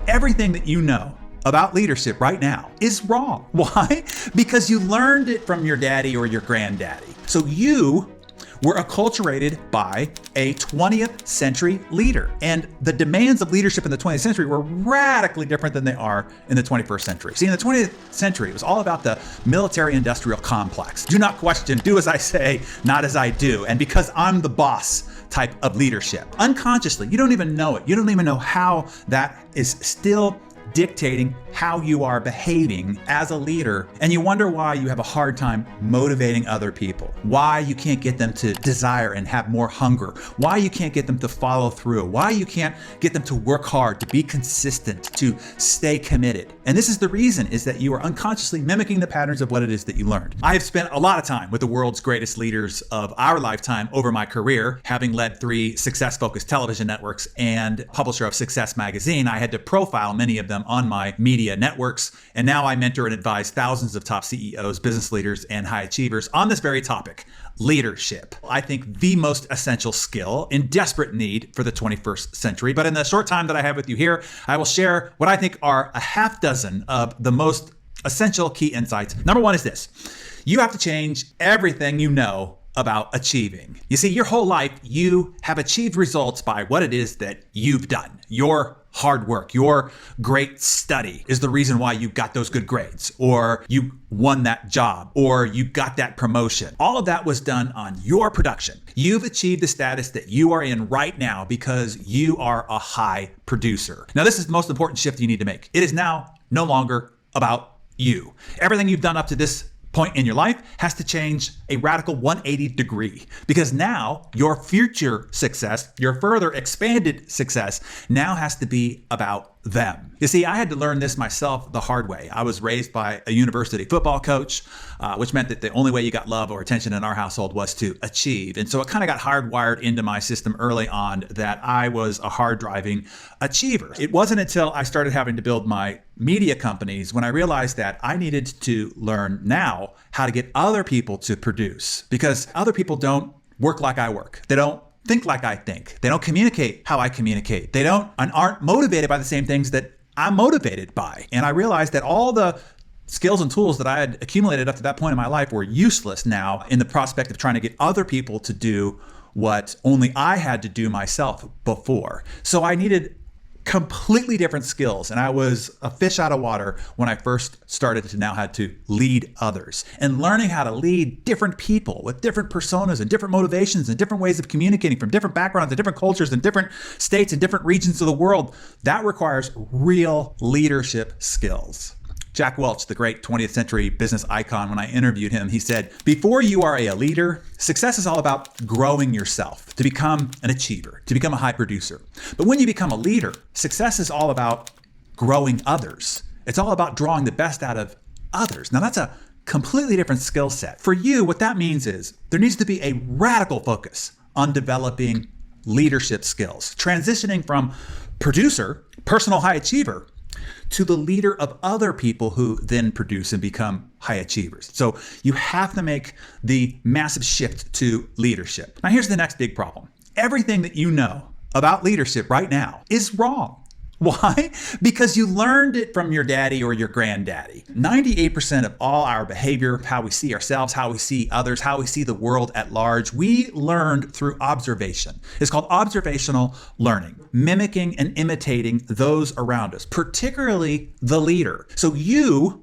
everything that you know about leadership right now is wrong. Why? Because you learned it from your daddy or your granddaddy. So you were acculturated by a 20th century leader. And the demands of leadership in the 20th century were radically different than they are in the 21st century. See, in the 20th century, it was all about the military-industrial complex. Do not question, do as I say, not as I do. And because I'm the boss type of leadership. Unconsciously, you don't even know it. You don't even know how that is still dictating how you are behaving as a leader, and you wonder why you have a hard time motivating other people, why you can't get them to desire and have more hunger, why you can't get them to follow through, why you can't get them to work hard, to be consistent, to stay committed. And this is the reason, is that you are unconsciously mimicking the patterns of what it is that you learned. I have spent a lot of time with the world's greatest leaders of our lifetime over my career, having led 3 success-focused television networks and publisher of Success magazine. I had to profile many of them on my media networks, and now I mentor and advise thousands of top CEOs, business leaders, and high achievers on this very topic, leadership. I think the most essential skill in desperate need for the 21st century. But in the short time that I have with you here, I will share what I think are a half dozen of the most essential key insights. Number 1 is this: you have to change everything you know about achieving. You see, your whole life, you have achieved results by what it is that you've done. Your hard work, your great study is the reason why you got those good grades, or you won that job, or you got that promotion. All of that was done on your production. You've achieved the status that you are in right now because you are a high producer. Now, this is the most important shift you need to make. It is now no longer about you. Everything you've done up to this point in your life has to change a radical 180 degree, because now your future success, your further expanded success, now has to be about them. You see, I had to learn this myself the hard way. I was raised by a university football coach, which meant that the only way you got love or attention in our household was to achieve. And so it kind of got hardwired into my system early on that I was a hard-driving achiever. It wasn't until I started having to build my media companies when I realized that I needed to learn now how to get other people to produce, because other people don't work like I work. They don't think like I think. They don't communicate how I communicate. They don't and aren't motivated by the same things that I'm motivated by. And I realized that all the skills and tools that I had accumulated up to that point in my life were useless now in the prospect of trying to get other people to do what only I had to do myself before. So I needed completely different skills. And I was a fish out of water when I first started to now had to lead others. And learning how to lead different people with different personas and different motivations and different ways of communicating from different backgrounds and different cultures and different states and different regions of the world, that requires real leadership skills. Jack Welch, the great 20th century business icon, when I interviewed him, he said, before you are a leader, success is all about growing yourself to become an achiever, to become a high producer. But when you become a leader, success is all about growing others. It's all about drawing the best out of others. Now, that's a completely different skill set. For you, what that means is there needs to be a radical focus on developing leadership skills, transitioning from producer, personal high achiever, to the leader of other people who then produce and become high achievers. So you have to make the massive shift to leadership. Now, here's the next big problem. Everything that you know about leadership right now is wrong. Why? Because you learned it from your daddy or your granddaddy. 98% of all our behavior, how we see ourselves, how we see others, how we see the world at large, we learned through observation. It's called observational learning, mimicking and imitating those around us, particularly the leader. So you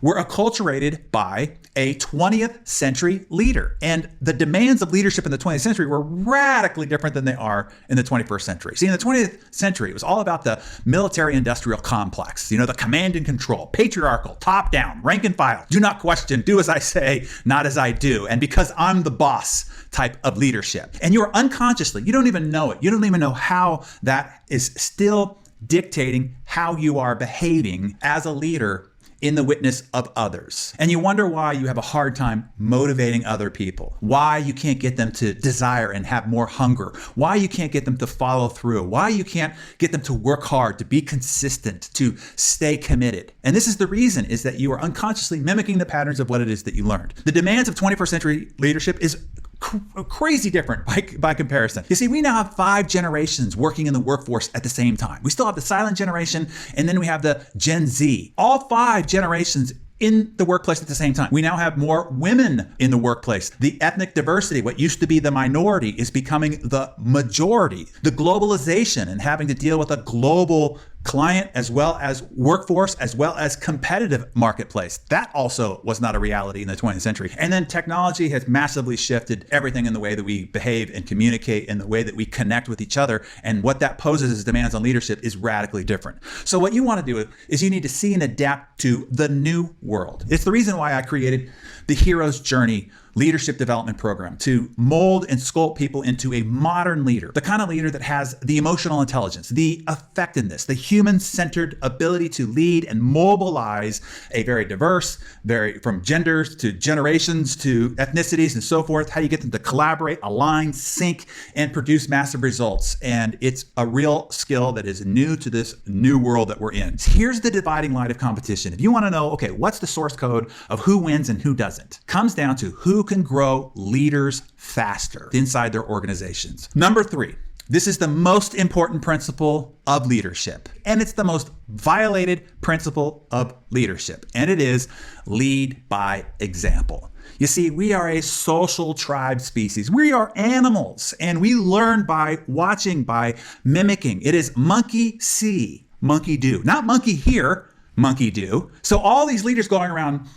were acculturated by a 20th century leader. And the demands of leadership in the 20th century were radically different than they are in the 21st century. See, in the 20th century, it was all about the military-industrial complex, the command and control, patriarchal, top-down, rank and file, do not question, do as I say, not as I do. And because I'm the boss type of leadership. And you're unconsciously, you don't even know it. You don't even know how that is still dictating how you are behaving as a leader in the witness of others. And you wonder why you have a hard time motivating other people, why you can't get them to desire and have more hunger, why you can't get them to follow through, why you can't get them to work hard, to be consistent, to stay committed. And this is the reason, is that you are unconsciously mimicking the patterns of what it is that you learned. The demands of 21st century leadership is crazy different by comparison. You see, we now have 5 generations working in the workforce at the same time. We still have the silent generation, and then we have the Gen Z. All 5 generations in the workplace at the same time. We now have more women in the workplace. The ethnic diversity, what used to be the minority, is becoming the majority. The globalization and having to deal with a global client as well as workforce as well as competitive marketplace. That also was not a reality in the 20th century. And then technology has massively shifted everything in the way that we behave and communicate and the way that we connect with each other. And what that poses as demands on leadership is radically different. So what you want to do is you need to see and adapt to the new world. It's the reason why I created the Hero's Journey leadership development program to mold and sculpt people into a modern leader, the kind of leader that has the emotional intelligence, the effectiveness, the human-centered ability to lead and mobilize a very diverse, from genders to generations to ethnicities and so forth. How do you get them to collaborate, align, sync, and produce massive results? And it's a real skill that is new to this new world that we're in. Here's the dividing line of competition. If you want to know, okay, what's the source code of who wins and who doesn't? Comes down to who can grow leaders faster inside their organizations. Number 3, this is the most important principle of leadership, and it's the most violated principle of leadership, and it is lead by example. You see, we are a social tribe species. We are animals, and we learn by watching, by mimicking. It is monkey see, monkey do. Not monkey hear, monkey do. So all these leaders going around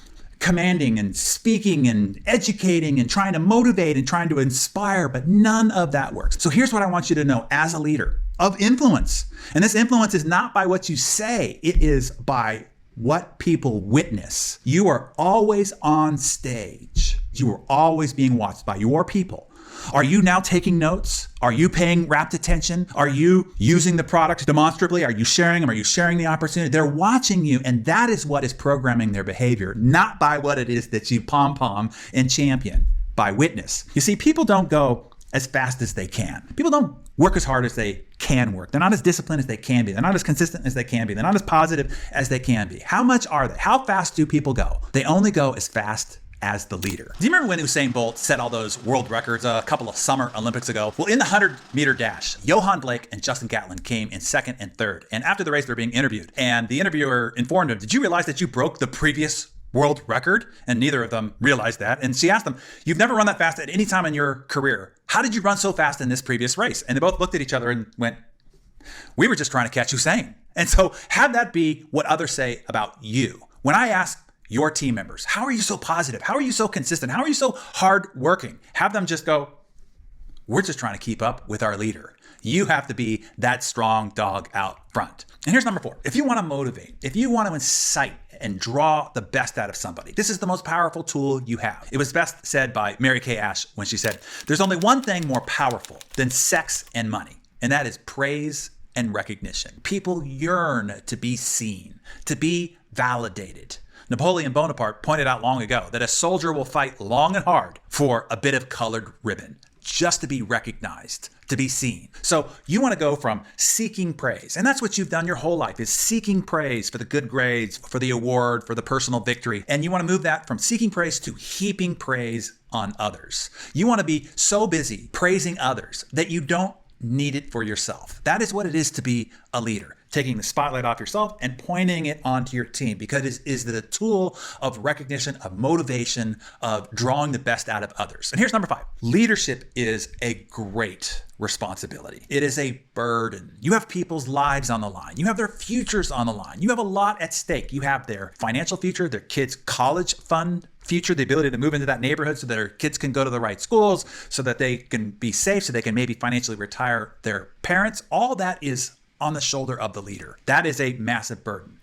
commanding and speaking and educating and trying to motivate and trying to inspire, but none of that works. So here's what I want you to know as a leader of influence. And this influence is not by what you say, it is by what people witness. You are always on stage. You are always being watched by your people. Are you now taking notes? Are you paying rapt attention? Are you using the products demonstrably? Are you sharing them? Are you sharing the opportunity? They're watching you, and that is what is programming their behavior, not by what it is that you pom-pom and champion, by witness. You see, people don't go as fast as they can. People don't work as hard as they can work. They're not as disciplined as they can be. They're not as consistent as they can be. They're not as positive as they can be. How much are they? How fast do people go? They only go as fast as the leader. Do you remember when Usain Bolt set all those world records a couple of summer Olympics ago? Well, in the 100-meter dash, Johan Blake and Justin Gatlin came in 2nd and 3rd. And after the race, they were being interviewed. And the interviewer informed him, did you realize that you broke the previous world record? And neither of them realized that. And she asked them, you've never run that fast at any time in your career. How did you run so fast in this previous race? And they both looked at each other and went, we were just trying to catch Usain. And so have that be what others say about you. When I ask your team members, how are you so positive? How are you so consistent? How are you so hardworking? Have them just go, we're just trying to keep up with our leader. You have to be that strong dog out front. And here's number 4. If you want to motivate, if you want to incite and draw the best out of somebody, this is the most powerful tool you have. It was best said by Mary Kay Ash when she said, there's only one thing more powerful than sex and money, and that is praise and recognition. People yearn to be seen, to be validated. Napoleon Bonaparte pointed out long ago that a soldier will fight long and hard for a bit of colored ribbon, just to be recognized, to be seen. So you want to go from seeking praise, and that's what you've done your whole life, is seeking praise for the good grades, for the award, for the personal victory. And you want to move that from seeking praise to heaping praise on others. You want to be so busy praising others that you don't need it for yourself. That is what it is to be a leader. Taking the spotlight off yourself and pointing it onto your team, because it is the tool of recognition, of motivation, of drawing the best out of others. And here's number 5. Leadership is a great responsibility. It is a burden. You have people's lives on the line. You have their futures on the line. You have a lot at stake. You have their financial future, their kids' college fund future, the ability to move into that neighborhood so that their kids can go to the right schools, so that they can be safe, so they can maybe financially retire their parents. All that is on the shoulder of the leader. That is a massive burden.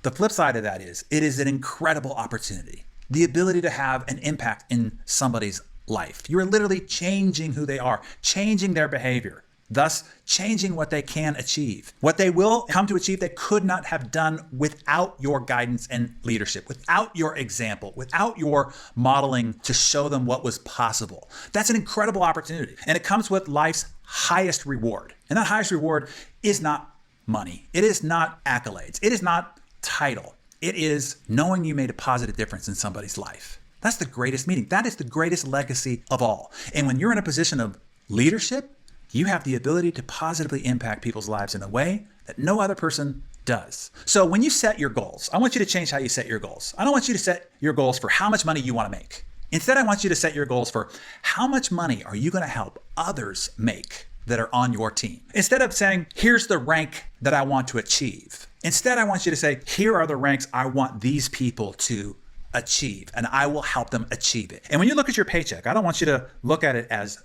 The flip side of that is, it is an incredible opportunity. The ability to have an impact in somebody's life. You're literally changing who they are, changing their behavior, thus changing what they can achieve. What they will come to achieve, they could not have done without your guidance and leadership, without your example, without your modeling to show them what was possible. That's an incredible opportunity. And it comes with life's highest reward. And that highest reward is not money. It is not accolades. It is not title. It is knowing you made a positive difference in somebody's life. That's the greatest meaning. That is the greatest legacy of all. And when you're in a position of leadership, you have the ability to positively impact people's lives in a way that no other person does. So when you set your goals, I want you to change how you set your goals. I don't want you to set your goals for how much money you want to make. Instead, I want you to set your goals for how much money are you going to help others make that are on your team. Instead of saying, here's the rank that I want to achieve. Instead, I want you to say, here are the ranks I want these people to achieve, and I will help them achieve it. And when you look at your paycheck, I don't want you to look at it as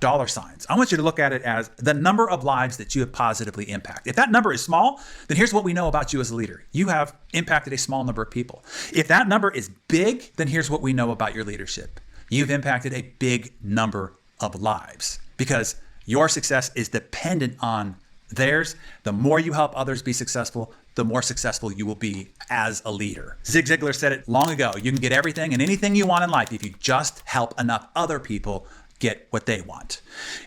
dollar signs. I want you to look at it as the number of lives that you have positively impacted. If that number is small, then here's what we know about you as a leader. You have impacted a small number of people. If that number is big, then here's what we know about your leadership. You've impacted a big number of lives because your success is dependent on theirs. The more you help others be successful, the more successful you will be as a leader. Zig Ziglar said it long ago. You can get everything and anything you want in life if you just help enough other people get what they want.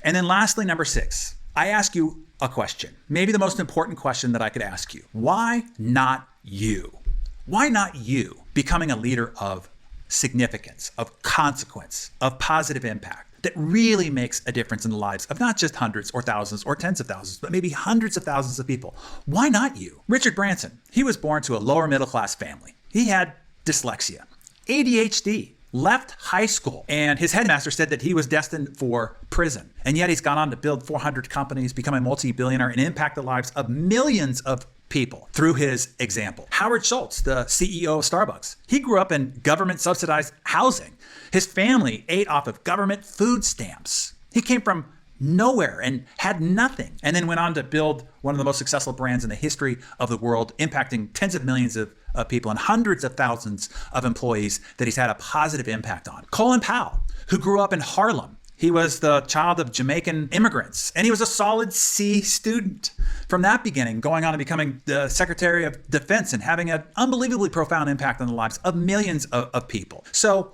And then lastly, number 6, I ask you a question, maybe the most important question that I could ask you. Why not you? Why not you becoming a leader of significance, of consequence, of positive impact that really makes a difference in the lives of not just hundreds or thousands or tens of thousands, but maybe hundreds of thousands of people? Why not you? Richard Branson, he was born to a lower middle class family. He had dyslexia, ADHD, left high school, and his headmaster said that he was destined for prison. And yet he's gone on to build 400 companies, become a multi-billionaire, and impact the lives of millions of people through his example. Howard Schultz, the CEO of Starbucks, he grew up in government subsidized housing. His family ate off of government food stamps. He came from nowhere and had nothing, and then went on to build one of the most successful brands in the history of the world, impacting tens of millions of people and hundreds of thousands of employees that he's had a positive impact on. Colin Powell, who grew up in Harlem. He was the child of Jamaican immigrants, and he was a solid C student. From that beginning, going on to becoming the Secretary of Defense and having an unbelievably profound impact on the lives of millions of people. So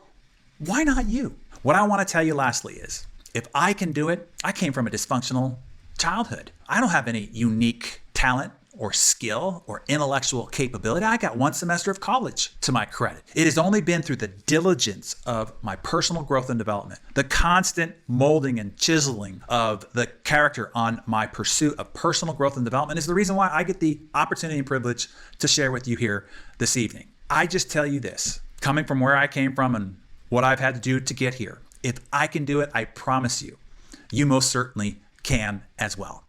why not you? What I want to tell you lastly is, if I can do it, I came from a dysfunctional childhood. I don't have any unique talent or skill or intellectual capability. I got one semester of college to my credit. It has only been through the diligence of my personal growth and development, the constant molding and chiseling of the character on my pursuit of personal growth and development is the reason why I get the opportunity and privilege to share with you here this evening. I just tell you this, coming from where I came from and what I've had to do to get here, if I can do it, I promise you, you most certainly can as well.